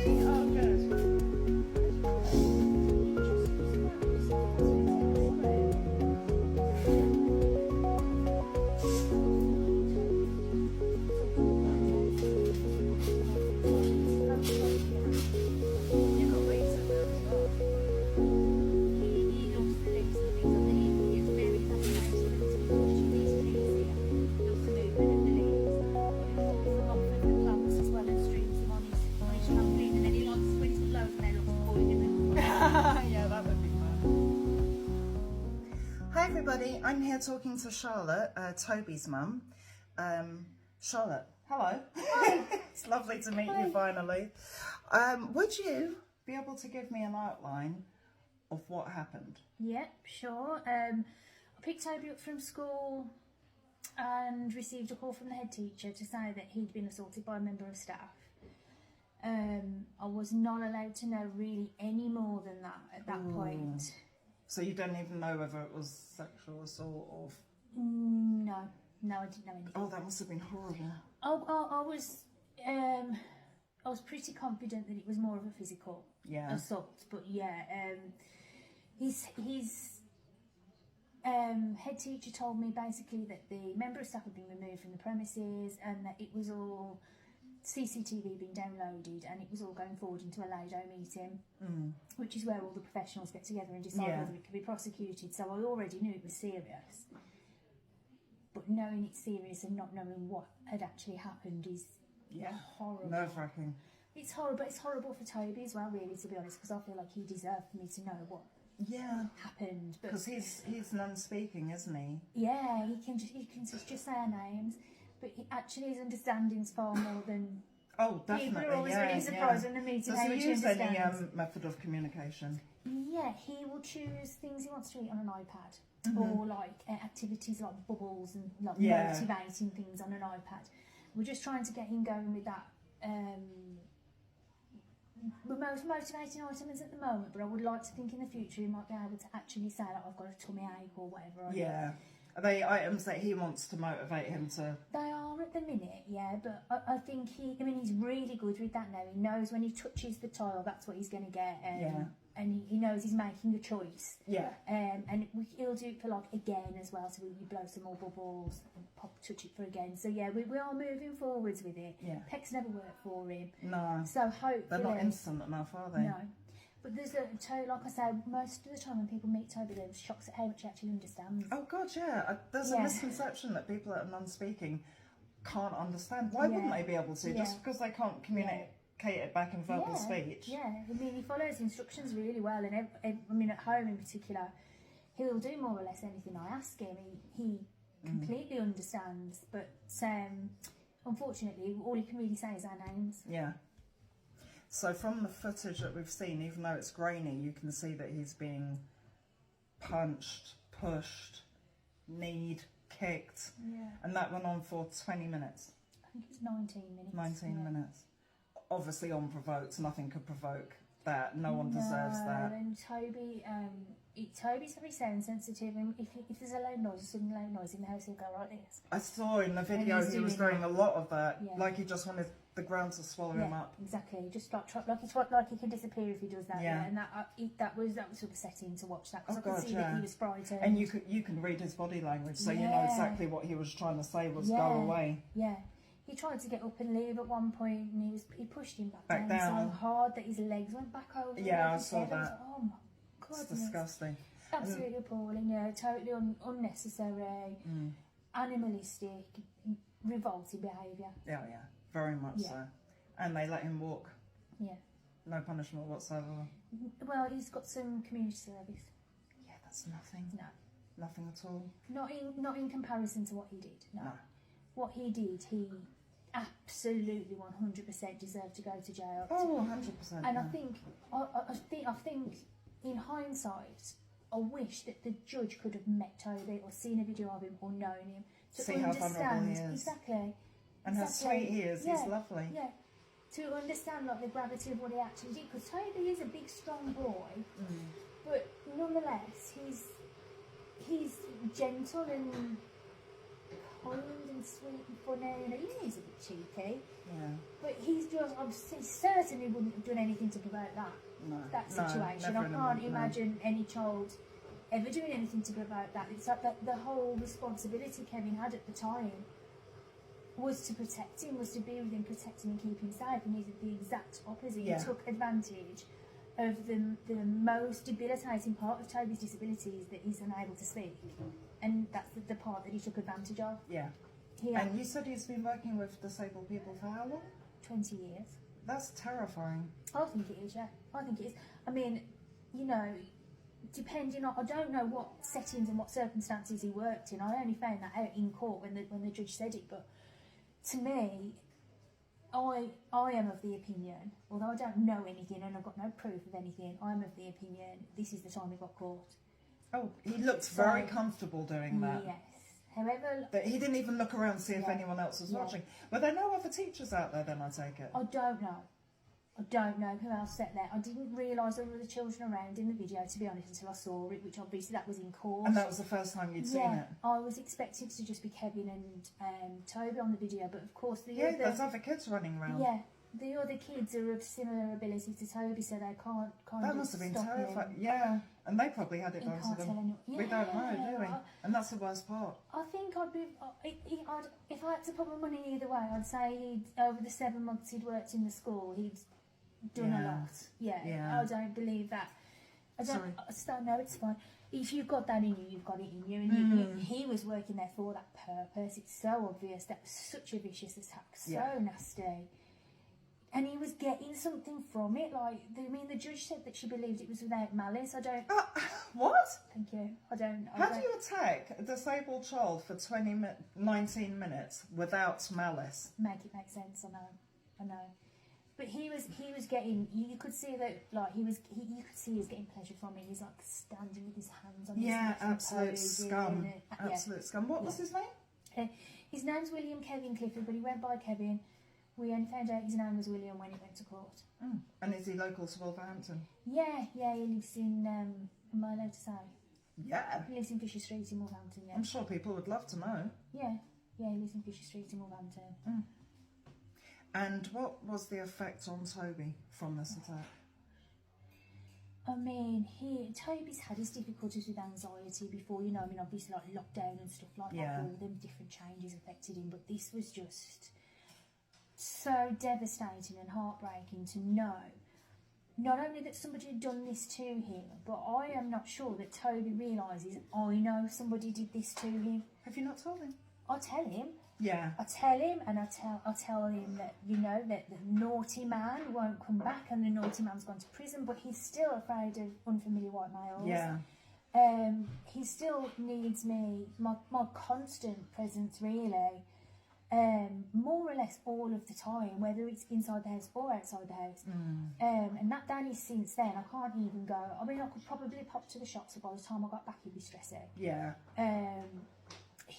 Oh, good. Yeah, that would be fun. Hi everybody, I'm here talking to Charlotte, Tobie's mum. Charlotte, hello. It's lovely to meet you finally. Would you be able to give me an outline of what happened? Yep, sure. I picked Tobie up from school and received a call from the head teacher to say that he'd been assaulted by a member of staff. I was not allowed to know really any more than that at that point. So you don't even know whether it was sexual assault or... No, I didn't know anything. Oh, that must have been horrible. I was pretty confident that it was more of a physical assault, but yeah, his head teacher told me basically that the member of staff had been removed from the premises and that it was all CCTV being downloaded and it was all going forward into a Lido meeting, which is where all the professionals get together and decide whether it can be prosecuted. So I already knew it was serious, but knowing it's serious and not knowing what had actually happened is horrible. Nerve-wracking. It's horrible. It's horrible for Tobie as well, really, to be honest, because I feel like he deserved for me to know what happened. Because he's non-speaking, isn't he? Yeah, he can just say our names, but his understanding's far more than. Oh, definitely. People are always really surprised when they meet him. Does he use any method of communication? Yeah, he will choose things he wants to eat on an iPad, or like activities like bubbles and like motivating things on an iPad. We're just trying to get him going with that. Most motivating items at the moment, but I would like to think in the future he might be able to actually say like I've got a tummy ache or whatever. Are they items that he wants to motivate him to? They are at the minute, yeah, but I think he's really good with that now. He knows when he touches the tile, that's what he's going to get, and he knows he's making a choice. And he'll do it for like again as well, so we blow some more bubbles and touch it for again. So yeah, we are moving forwards with it. Pecs never worked for him. No. So hopefully they're not instant enough, are they? No. But there's like I say, most of the time when people meet Tobie, they're shocked at how much he actually understands. Oh God, yeah. There's a misconception that people that are non-speaking can't understand. Why wouldn't they be able to? Just because they can't communicate it back in verbal speech. Yeah, I mean, he follows instructions really well, and I mean, at home in particular, he'll do more or less anything I ask him. He completely understands, but unfortunately, all he can really say is our names. Yeah. So from the footage that we've seen, even though it's grainy, you can see that he's being punched, pushed, kneed, kicked. Yeah. And that went on for 20 minutes. I think it was 19 minutes. 19 minutes. Obviously unprovoked, nothing could provoke that. No one deserves that. And Tobie's very sound sensitive, and if there's a loud noise, a sudden loud noise in the house, he'll go like this. I saw in the video he was doing a lot of that, like he just wanted the ground to swallow him up. Exactly, just like he can disappear if he does that. And that was upsetting to watch that, because I could see that he was frightened. And you can read his body language, so you know exactly what he was trying to say was go away. Yeah. He tried to get up and leave at one point, and he pushed him back down so hard that his legs went back over. Yeah, I saw that. I was like, oh my God, it's disgusting. Absolutely appalling. Yeah, totally unnecessary, animalistic, revolting behaviour. Yeah, very much so. And they let him walk. Yeah. No punishment whatsoever. Well, he's got some community service. Yeah, that's nothing. No. Nothing at all. Not in comparison to what he did. No. What he did, he absolutely 100% deserved to go to jail. Oh, 100%. And I think, in hindsight, I wish that the judge could have met Tobie or seen a video of him or known him to see how vulnerable he is. Exactly. And how sweet he is. He's lovely. Yeah. To understand like the gravity of what he actually did, because Tobie is a big, strong boy, but nonetheless, he's gentle and kind and sweet and funny, and he is a bit cheeky. Yeah. But he certainly wouldn't have done anything to provoke that situation. I can't imagine any child ever doing anything to provoke that. It's like that the whole responsibility Kevin had at the time was to protect him, was to be with him, protect him and keep him safe, and he did the exact opposite. Yeah. He took advantage of the most debilitating part of Tobie's disability is that he's unable to speak, and that's the part that he took advantage of. Yeah. And you said he's been working with disabled people for how long? 20 years. That's terrifying. I think it is, yeah. I think it is. I mean, you know, depending on, I don't know what settings and what circumstances he worked in. I only found that out in court when the judge said it, but to me, I am of the opinion, although I don't know anything and I've got no proof of anything, I'm of the opinion this is the time he got caught. Oh, he looked very comfortable doing that. Yes. However... But he didn't even look around to see if anyone else was watching. Were there no other teachers out there then, I take it? I don't know. I don't know who else sat there. I didn't realise there were other children around in the video, to be honest, until I saw it, which obviously that was in court. And that was the first time you'd seen it? I was expected to just be Kevin and Tobie on the video, but of course there's other kids running around. Yeah, the other kids are of similar ability to Tobie, so they can't That must have been terrifying. Yeah, and they probably had it done to them. We don't know, do we? And that's the worst part. I think if I had to put my money either way, I'd say over the 7 months he'd worked in the school, he'd done a lot. Yeah, I don't believe that. I don't know, it's fine. If you've got that in you, you've got it in you. And he was working there for that purpose. It's so obvious. That was such a vicious attack, so nasty. And he was getting something from it. The judge said that she believed it was without malice. I don't... What? Thank you. I don't... How do you attack a disabled child for 19 minutes without malice? Make it make sense, I know. But he was getting... You could see that, you could see he was getting pleasure from it. He's, standing with his hands on his hips. Absolute scum. Absolute scum. What was his name? His name's William Kevin Clifford, but he went by Kevin. We only found out his name was William when he went to court. And is he local to Wolverhampton? Yeah, he lives in, am I allowed to say? Yeah. He lives in Fisher Street in Wolverhampton, yeah. I'm sure people would love to know. Yeah, he lives in Fisher Street in Wolverhampton. And what was the effect on Tobie from this attack? I mean, Tobie's had his difficulties with anxiety before, obviously lockdown and stuff like that, all them different changes affected him, but this was just so devastating and heartbreaking to know not only that somebody had done this to him, but I am not sure that Tobie realises I know somebody did this to him. Have you not told him? I tell him. Yeah. I tell him, and I tell him that that the naughty man won't come back, and the naughty man's gone to prison, but he's still afraid of unfamiliar white males. Yeah. He still needs me, my constant presence, really. More or less all of the time, whether it's inside the house or outside the house. And that day is since then, I can't even go. I mean, I could probably pop to the shops, but by the time I got back, he'd be stressing. Yeah.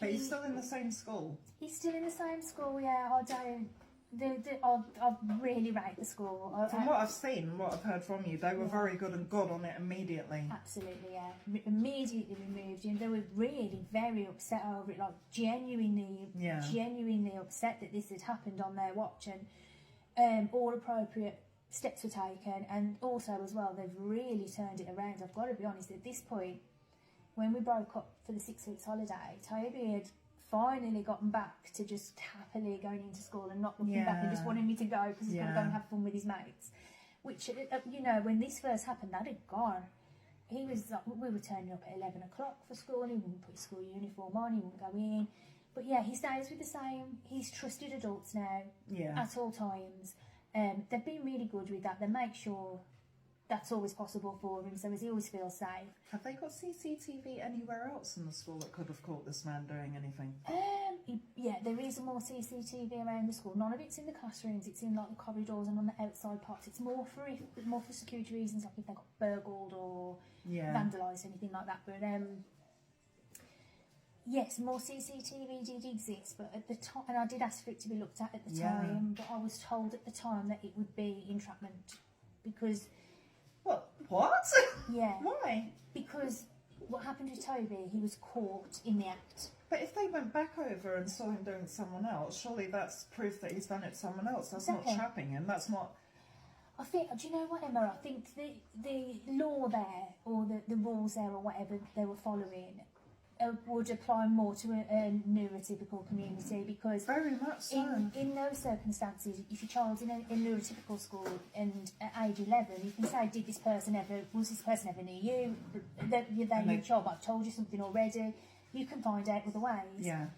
But he's still in the same school? He's still in the same school, yeah. I don't... I really rate the school. From what I've seen and what I've heard from you, they were very good and got on it immediately. Absolutely, yeah. Immediately removed him. They were really very upset over it, genuinely upset that this had happened on their watch, and all appropriate steps were taken, and also as well, they've really turned it around. I've got to be honest, at this point, when we broke up for the 6 weeks holiday, Tobie had finally gotten back to just happily going into school and not looking back and just wanting me to go because he's going to go and have fun with his mates. Which, when this first happened, that had gone. He was we were turning up at 11 o'clock for school. He wouldn't put his school uniform on. He wouldn't go in. But yeah, he stays with the same. He's trusted adults now at all times. They've been really good with that. They make sure that's always possible for him, so he always feels safe. Have they got CCTV anywhere else in the school that could have caught this man doing anything? Yeah, there is more CCTV around the school. None of it's in the classrooms. It's in the corridors and on the outside parts. It's more for security reasons, like if they got burgled or vandalised, anything like that. But yes, more CCTV did exist, but at the time, and I did ask for it to be looked at the time, but I was told at the time that it would be entrapment because. What? Yeah. Why? Because what happened with Tobie, he was caught in the act. But if they went back over and saw him doing it to someone else, surely that's proof that he's done it to someone else. That's Exactly. not trapping him. That's not... I think, do you know what, Emma? I think the law there, or the rules there, or whatever they were following, would apply more to a neurotypical community, because Very much so. in those circumstances, if your child's in a neurotypical school and at age 11, you can say, was this person ever near you? They knew your child, I've told you something already. You can find out other ways. Yeah.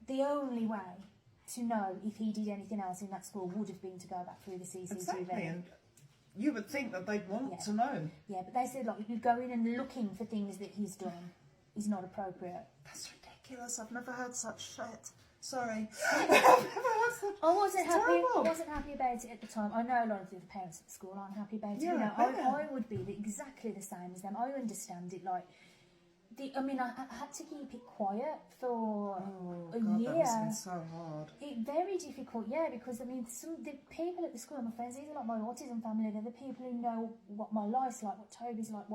The only way to know if he did anything else in that school would have been to go back through the CCTV. Exactly, and you would think that they'd want to know. Yeah, but they said, like, if you go in and looking for things that he's done is not appropriate. That's ridiculous. I've never heard such shit. Sorry. I've never heard such... I wasn't happy. Terrible. I wasn't happy about it at the time. I know a lot of the other parents at school aren't happy about it. Yeah, You know, yeah. I would be exactly the same as them. I understand it. Like, I had to keep it quiet for a year. That must have been so hard. Very difficult, yeah, because the people at the school, my friends, these are like my autism family. They're the people who know what my life's like, what Tobie's like,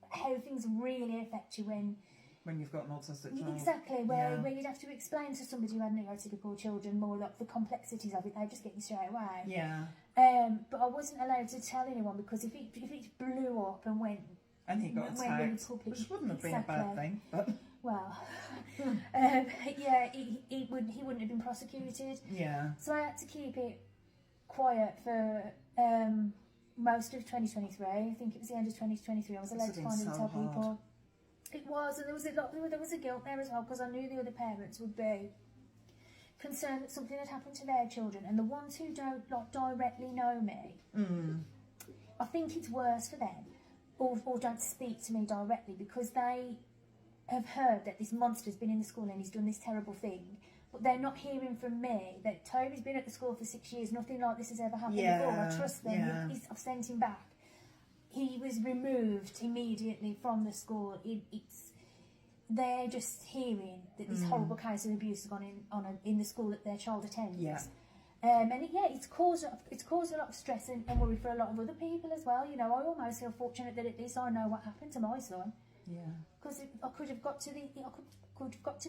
how things really affect you when you've got an autistic child. Exactly, where you'd have to explain to somebody who had neurotypical children more like the complexities of it. They just get you straight away. Yeah. But I wasn't allowed to tell anyone, because if it blew up and went. And he got attacked, public, which wouldn't have been a bad thing, but... Well, yeah, he wouldn't have been prosecuted. Yeah. So I had to keep it quiet for most of 2023. I think it was the end of 2023. I was allowed to finally tell people. It was, and there was a guilt there as well, because I knew the other parents would be concerned that something had happened to their children, and the ones who don't directly know me, I think it's worse for them. Or don't speak to me directly, because they have heard that this monster's been in the school and he's done this terrible thing, but they're not hearing from me that Tobie's been at the school for 6 years, nothing like this has ever happened before. I trust them. Yeah. I've sent him back. He was removed immediately from the school. They're just hearing that this horrible case of abuse has gone in the school that their child attends. Yeah. It's caused a lot of stress and worry for a lot of other people as well. You know, I almost feel fortunate that at least I know what happened to my son. Yeah. Because I could have got to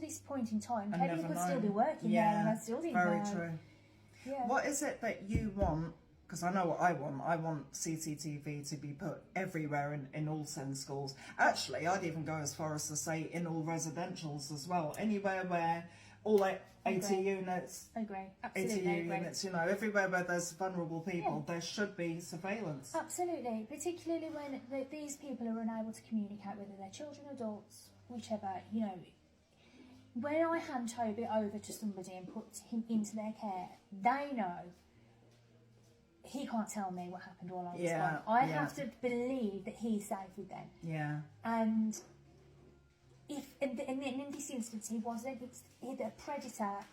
this point in time. And Kevin never could still be known. working there, and I still didn't know. Very true. Yeah. What is it that you want? Because I know what I want. I want CCTV to be put everywhere in all SEN schools. Actually, I'd even go as far as to say in all residentials as well. Anywhere where all 80 units, I agree. Absolutely 80 agree. units, you know, everywhere where there's vulnerable people, there should be surveillance. Absolutely, particularly when these people are unable to communicate, whether they're children, adults, whichever, you know. When I hand Tobie over to somebody and put him into their care, they know he can't tell me what happened while I was gone. I have to believe that he's safe with them. Yeah. And if in this instance he wasn't, the predator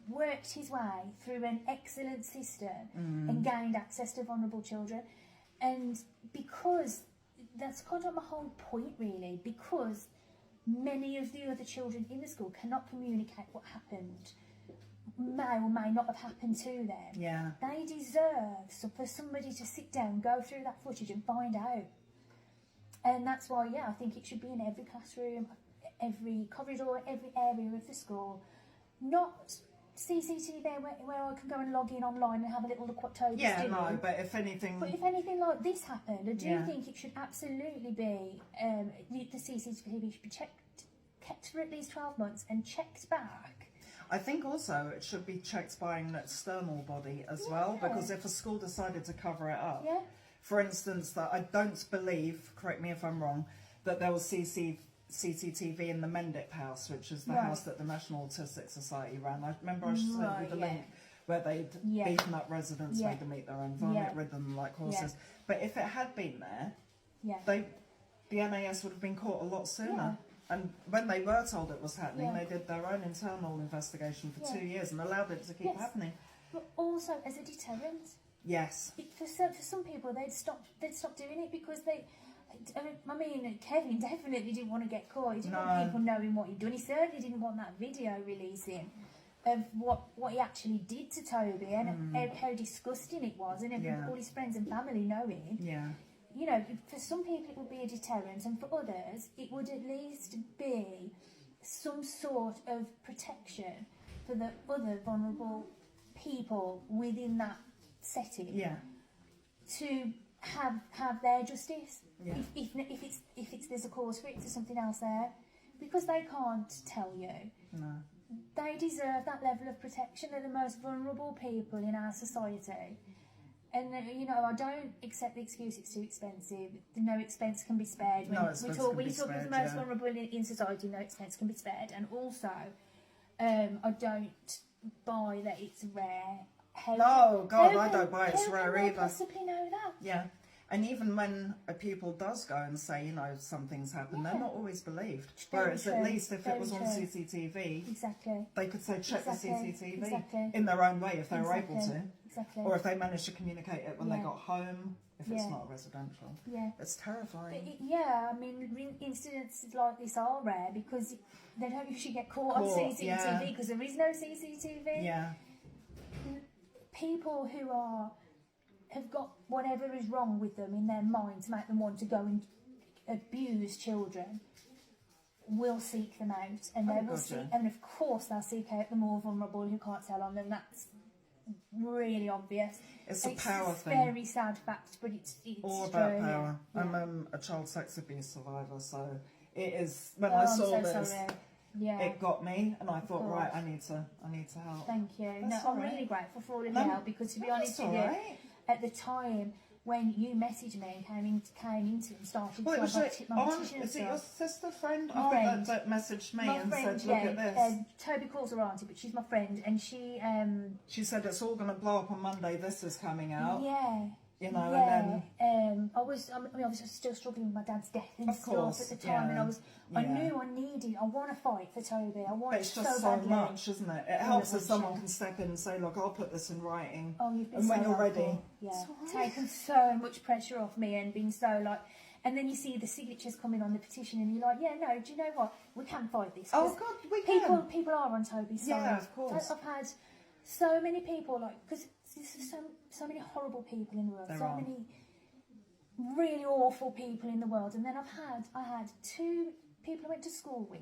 worked his way through an excellent system and gained access to vulnerable children. And because that's kind of my whole point, really, because many of the other children in the school cannot communicate what happened, may or may not have happened to them. Yeah. They deserve for somebody to sit down, go through that footage and find out. And that's why, I think it should be in every classroom, every corridor, every area of the school. Not CCTV where I can go and log in online and have a little look what Tobie's doing. Yeah, no, but if anything like this happened, I do think it should absolutely be, the CCTV should be kept for at least 12 months and checked back. I think also it should be checked by an external body as well, because if a school decided to cover it up, for instance, that I don't believe, correct me if I'm wrong, that there was CCTV in the Mendick house, which is the house that the National Autistic Society ran. I remember I sent you the link where they'd beaten up residents, made them eat their own vomit, rid them like horses. But if it had been there, the NAS would have been caught a lot sooner. And when they were told it was happening, they did their own internal investigation for 2 years and allowed it to keep happening. But also as a deterrent. Yes. For some people, they'd stop doing it because Kevin definitely didn't want to get caught. He didn't want people knowing what he'd done. He certainly didn't want that video releasing of what he actually did to Tobie and how disgusting it was, and all his friends and family knowing. Yeah. You know, for some people it would be a deterrent, and for others it would at least be some sort of protection for the other vulnerable people within that setting. Yeah. To have their justice. Yeah. If it's there's a cause for it, there's something else there, because they can't tell you. No. They deserve that level of protection. They're the most vulnerable people in our society. And, you know, I don't accept the excuse it's too expensive. No expense can be spared. When we talk of the most vulnerable in society, no expense can be spared. And also, I don't buy that it's rare. No, God, I don't buy it's rare either. How possibly know that? Yeah. And even when a pupil does go and say, you know, something's happened, they're not always believed. Whereas at least if it was on CCTV, exactly, they could say check the CCTV exactly, in their own way if they were able to. Exactly. Or if they managed to communicate it when they got home, if it's not residential. Yeah. It's terrifying. But I mean, incidents like this are rare because they don't usually get caught on CCTV because there is no CCTV. Yeah. People who have got whatever is wrong with them in their mind to make them want to go and abuse children will seek them out, and they will seek, and of course they'll seek out the more vulnerable who can't tell on them. That's really obvious. It's a power thing. Very sad fact, but it's all about true, power. Yeah. I'm a child sex abuse survivor, so it is. When I saw this, it got me, and I thought, right, I need to help. Thank you. That's I'm really grateful for all of your help, because to be honest with you, at the time when you messaged me, came into and started to is it your sister friend? That messaged me and said, look at this. Tobie calls her auntie, but she's my friend, and she said it's all going to blow up on Monday. This is coming out. Yeah. You know, and then I was still struggling with my dad's death and stuff at the time, and I knew I want to fight for Tobie. It's just so much, isn't it? It helps if someone can step in and say, look, I'll put this in writing. Oh, you've been and when you're ready, taken so much pressure off me and been so like. And then you see the signatures coming on the petition, and you're like, yeah, no, do you know what? We can fight this. Oh God, we can. People are on Tobie's side. Yeah, of course. I've had so many people, like, because there's so many horrible people in the world, many really awful people in the world, and then I had 2 people I went to school with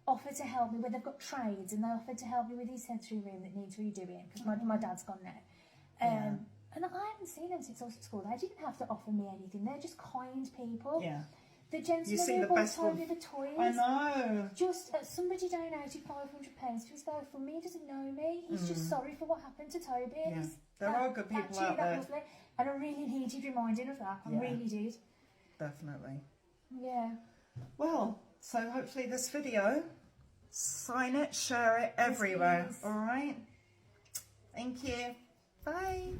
offer to help me, where they've got trades, and they offered to help me with his sensory room that needs redoing because my dad's gone now. And I haven't seen them since I was at school. They didn't have to offer me anything. They're just kind people. Yeah. The gentleman who bought Tobie the toys. I know. Just somebody donated £500 to his GoFundMe. He doesn't know me. He's just sorry for what happened to Tobie. Yeah. There are good people out there. Lovely. And I really needed reminding of that. I really did. Definitely. Yeah. Well, so hopefully this video, sign it, share it everywhere. All right. Thank you. Bye.